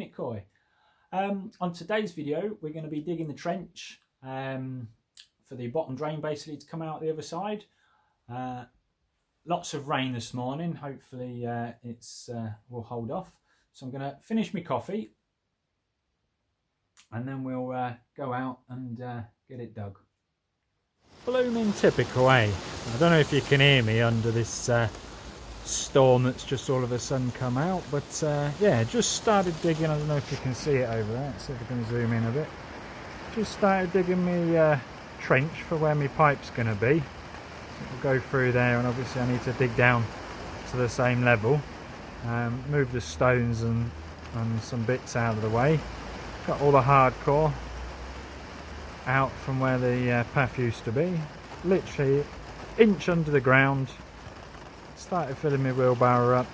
keeping it coy. On today's video, we're going to be digging the trench for the bottom drain basically to come out the other side. Lots of rain this morning. Hopefully will hold off. So I'm going to finish my coffee and then we'll go out and get it dug. Blooming typical, eh? I don't know if you can hear me under this storm that's just all of a sudden come out, but yeah, just started digging. I don't know if you can see it over there. Let's see if I can zoom in a bit. Just started digging my trench for where my pipe's going to be. So we'll go through there, and obviously I need to dig down to the same level, move the stones and some bits out of the way. Got all the hardcore out from where the path used to be, literally inch under the ground. Started filling my wheelbarrow up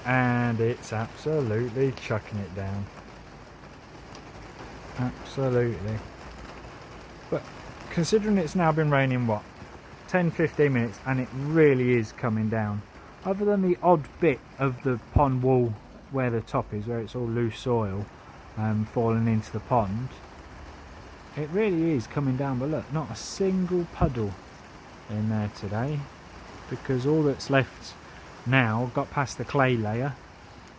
and it's absolutely chucking it down. Absolutely. But considering it's now been raining what, 10-15 minutes, and it really is coming down, other than the odd bit of the pond wall where the top is, where it's all loose soil falling into the pond, it really is coming down. But look, not a single puddle in there today, because all that's left now, got past the clay layer,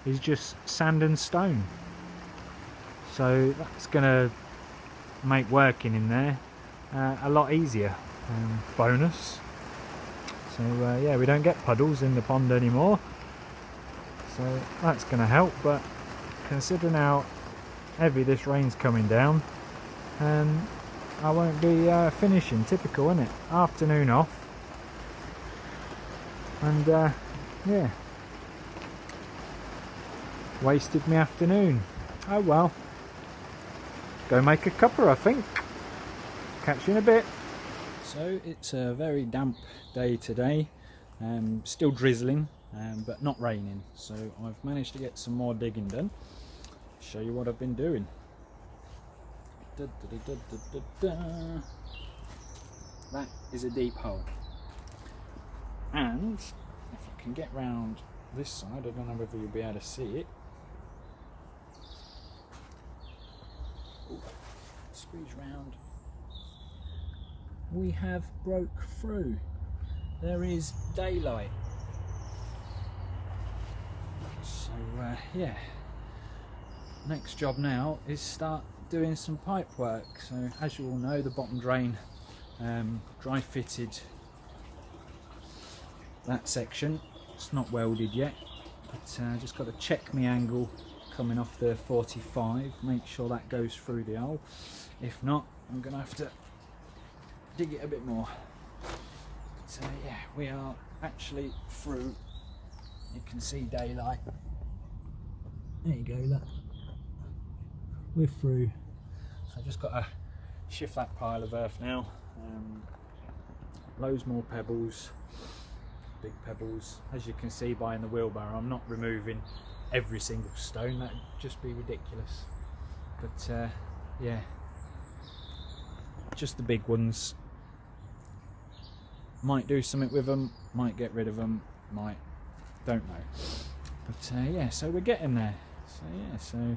is just sand and stone. So that's going to make working in there a lot easier. Bonus. So yeah, we don't get puddles in the pond anymore, so that's going to help. But considering how heavy this rain's coming down, I won't be finishing. Typical, isn't it? Afternoon off. And yeah, wasted my afternoon. Oh well, go make a cuppa, I think. Catch you in a bit. So it's a very damp day today, still drizzling, but not raining, so I've managed to get some more digging done. Show you what I've been doing. That is a deep hole, and if I can get round this side, I don't know whether you'll be able to see it. Ooh, squeeze round. We have broke through. There is daylight. So yeah, next job now is start doing some pipe work. So as you all know, the bottom drain dry fitted that section. It's not welded yet, but just got to check my angle coming off the 45, make sure that goes through the hole. If not, I'm gonna have to dig it a bit more. But yeah, we are actually through. You can see daylight. There you go, look. We're through. So I just got to shift that pile of earth now. Loads more pebbles, big pebbles. As you can see by in the wheelbarrow, I'm not removing every single stone, that'd just be ridiculous. But yeah, just the big ones. Might do something with them, might get rid of them, might, don't know. But yeah, so we're getting there. So yeah, so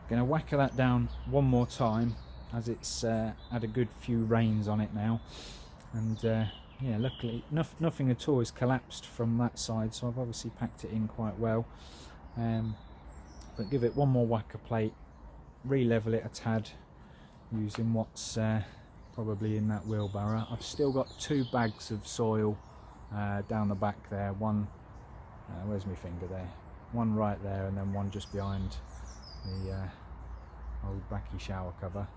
gonna whack that down one more time, as it's had a good few rains on it now, and yeah, luckily nothing at all has collapsed from that side, so I've obviously packed it in quite well. But give it one more whacker plate, re-level it a tad using what's probably in that wheelbarrow. I've still got 2 bags of soil down the back there. One, where's my finger there? One right there, and then one just behind the old backy shower cover.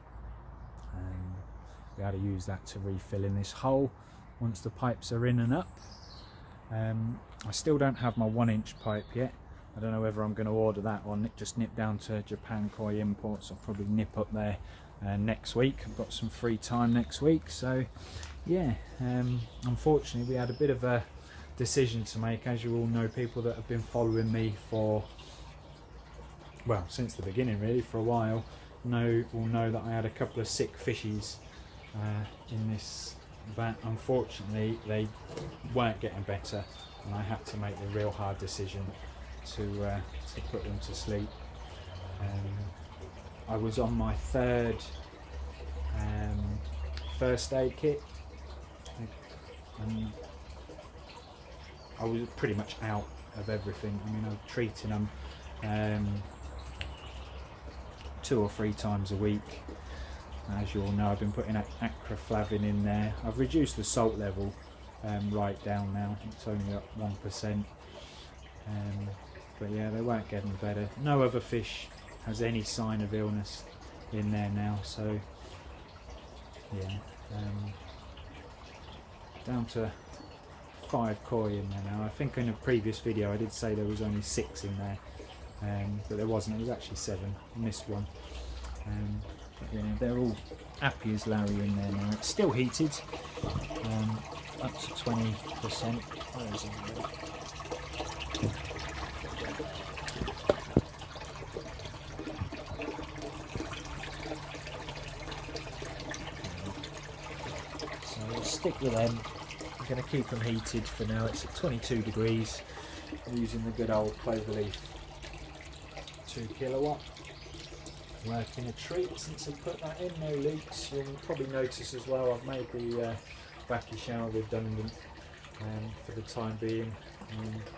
Be able to use that to refill in this hole once the pipes are in and up. I still don't have my 1-inch pipe yet. I don't know whether I'm going to order that or just nip down to Japan Koi Imports. I'll probably nip up there next week. I've got some free time next week, so yeah, unfortunately we had a bit of a decision to make. As you all know, people that have been following me for, well, since the beginning really, for a while, will know that I had a couple of sick fishies in this vat. Unfortunately they weren't getting better, and I had to make the real hard decision to put them to sleep. I was on my third first aid kit, and I was pretty much out of everything. I mean, I was treating them 2 or 3 times a week. As you all know, I've been putting acroflavin in there. I've reduced the salt level right down now. It's only at 1%. But yeah, they weren't getting better. No other fish has any sign of illness in there now. So yeah, down to 5 koi in there now. I think in a previous video I did say there was only 6 in there, but there wasn't. It was actually 7. I missed one. But yeah, they're all happy as Larry in there now. It's still heated, up to 20%. Where is it? So we'll stick with them. I'm going to keep them heated for now. It's at 22 degrees, using the good old cloverleaf 2 kilowatt. Working a treat since I put that in, no leaks. You'll probably notice as well I've made the backy shower redundant for the time being.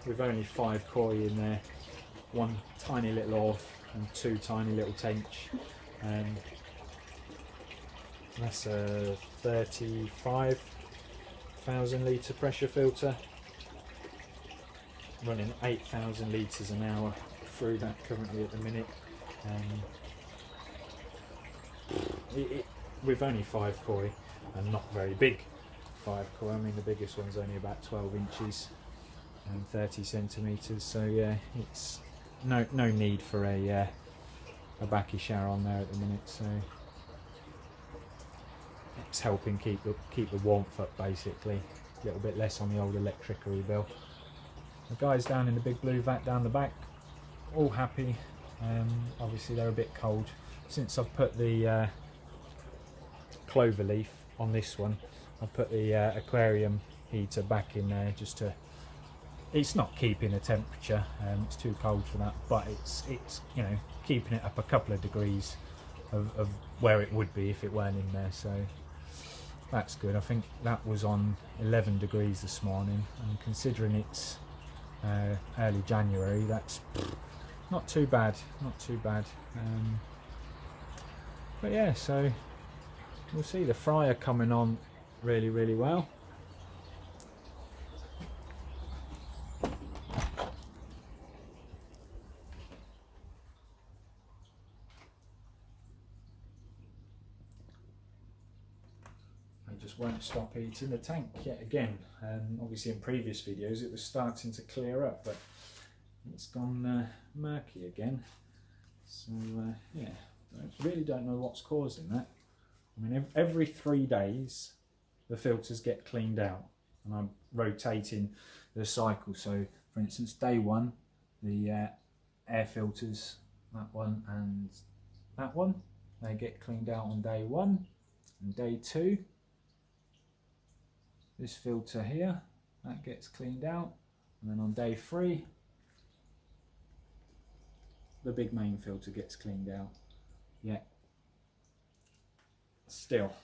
With only 5 koi in there, 1 tiny little orf and 2 tiny little tench. That's a 35,000 litre pressure filter, running 8,000 litres an hour through that currently at the minute. With only 5 koi, and not very big 5 koi, I mean the biggest one's only about 12 inches and 30 centimetres, so yeah, it's no need for a backy shower on there at the minute, so it's helping keep the warmth up basically, a little bit less on the old electricity bill. The guys down in the big blue vat down the back, all happy. Obviously they're a bit cold. Since I've put the clover leaf on this one, I've put the aquarium heater back in there just to, it's not keeping a temperature, it's too cold for that, but it's you know, keeping it up a couple of degrees of where it would be if it weren't in there, so that's good. I think that was on 11 degrees this morning, and considering it's early January, that's not too bad, not too bad. But yeah, so we'll see the fryer coming on really well. They just won't stop eating the tank yet again. Obviously in previous videos it was starting to clear up, but it's gone murky again. So yeah, I really don't know what's causing that. I mean, every 3 days the filters get cleaned out, and I'm rotating the cycle. So for instance, day 1, the air filters, that one and that one, they get cleaned out on day 1, and day 2, this filter here, that gets cleaned out, and then on day 3 the big main filter gets cleaned out. Yeah, still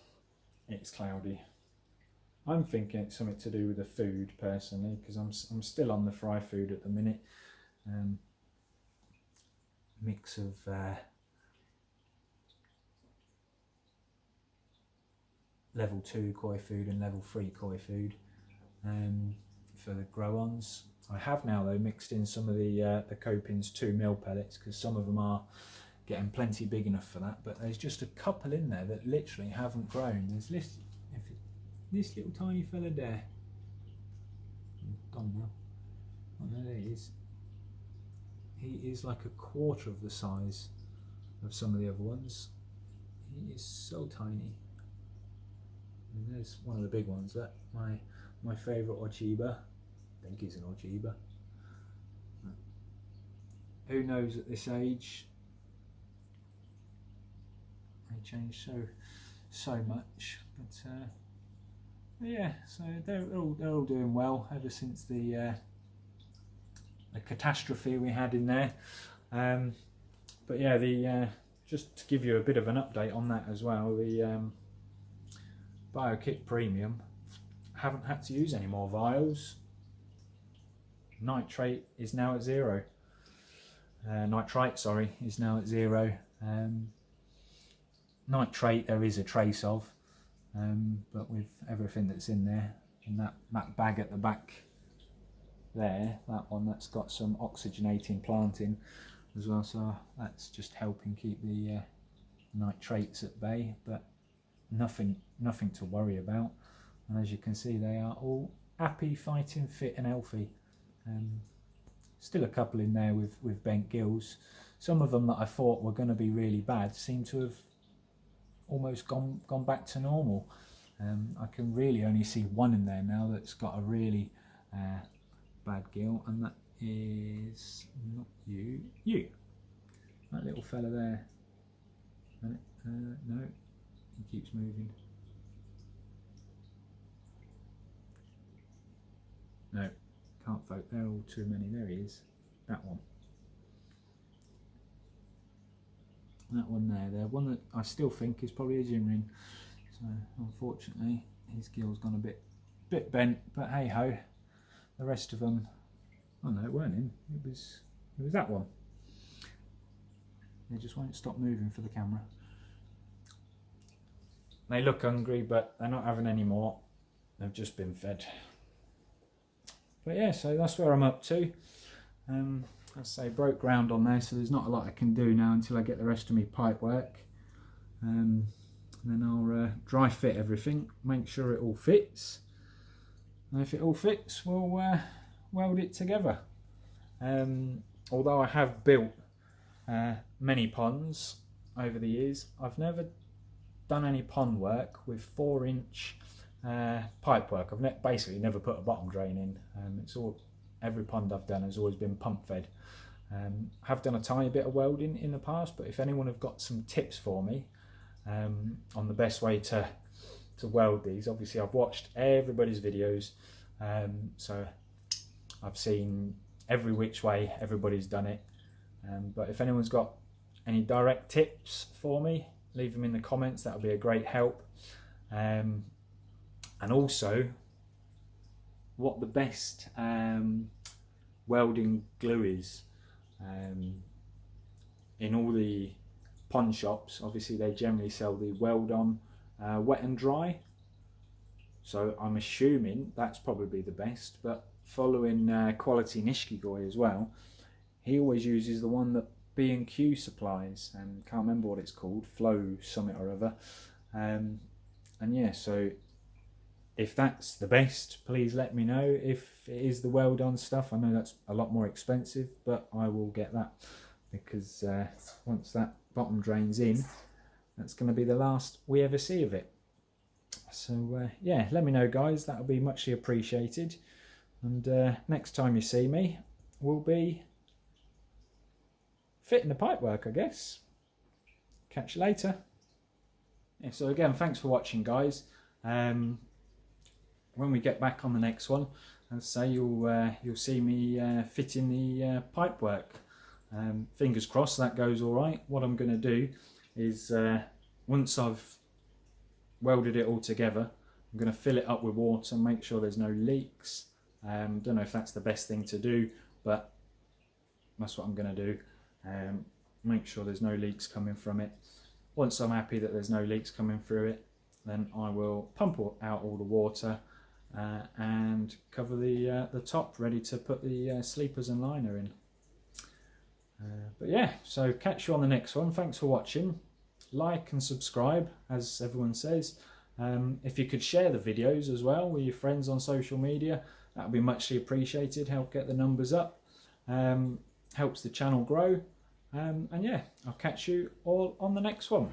it's cloudy. I'm thinking it's something to do with the food personally, because I'm still on the fry food at the minute. Mix of level 2 koi food and level 3 koi food for the grow-ons. I have now though mixed in some of the Copin's 2 mil pellets, because some of them are getting plenty big enough for that, but there's just a couple in there that literally haven't grown. There's this little tiny fella there. Gone now. Oh no, there he is. He is like a quarter of the size of some of the other ones. He is so tiny. And there's one of the big ones, that my favourite Ojiba. I think he's an Ojiba. Who knows at this age? They change so much, but yeah. So they're all doing well ever since the the catastrophe we had in there. But yeah, the just to give you a bit of an update on that as well, the BioKit Premium, haven't had to use any more vials. Nitrate is now at 0. Nitrite, sorry, is now at 0. Nitrate there is a trace of, but with everything that's in there, in that bag at the back there, that one, that's got some oxygenating plant in as well, so that's just helping keep the nitrates at bay, but nothing to worry about. And as you can see, they are all happy, fighting, fit and healthy. Still a couple in there with bent gills. Some of them that I thought were going to be really bad seem to have almost gone back to normal. I can really only see one in there now that's got a really bad gill, and that is not you. That little fella there. No, he keeps moving. No, can't vote. They're all too many. There he is. That one. That one there. The one that I still think is probably a gym ring. So unfortunately, his gill's gone a bit bent. But hey ho, the rest of them. Oh no, it weren't him. It was that one. They just won't stop moving for the camera. They look hungry, but they're not having any more. They've just been fed. But yeah, so that's where I'm up to. I say broke ground on there, so there's not a lot I can do now until I get the rest of my pipe work. And then I'll dry fit everything, make sure it all fits. And if it all fits, we'll weld it together. Although I have built many ponds over the years, I've never done any pond work with 4-inch pipework. I've basically never put a bottom drain in. It's all, every pond I've done has always been pump fed. Have done a tiny bit of welding in the past, but if anyone have got some tips for me on the best way to weld these, obviously I've watched everybody's videos, so I've seen every which way everybody's done it, but if anyone's got any direct tips for me, leave them in the comments. That would be a great help. And also what the best welding glue is. In all the pond shops, obviously they generally sell the weld on wet and dry, so I'm assuming that's probably the best, but following Quality Nishikoi as well, he always uses the one that B&Q supplies, and can't remember what it's called, Flow Summit or other. And yeah, so if that's the best, please let me know. If it is the weld on stuff, I know that's a lot more expensive, but I will get that, because once that bottom drains in, that's going to be the last we ever see of it. So yeah, let me know guys, that would be muchly appreciated. And next time you see me, we'll be fitting the pipework, I guess. Catch you later. Yeah, so again, thanks for watching guys. When we get back on the next one, as I say, you'll see me fitting the pipework. Fingers crossed that goes all right. What I'm going to do is once I've welded it all together, I'm going to fill it up with water and make sure there's no leaks. Don't know if that's the best thing to do, but that's what I'm going to do. Make sure there's no leaks coming from it. Once I'm happy that there's no leaks coming through it, then I will pump out all the water and cover the top, ready to put the sleepers and liner in. But yeah, so catch you on the next one. Thanks for watching. Like and subscribe, as everyone says. If you could share the videos as well with your friends on social media, that would be muchly appreciated. Help get the numbers up, helps the channel grow. And yeah, I'll catch you all on the next one.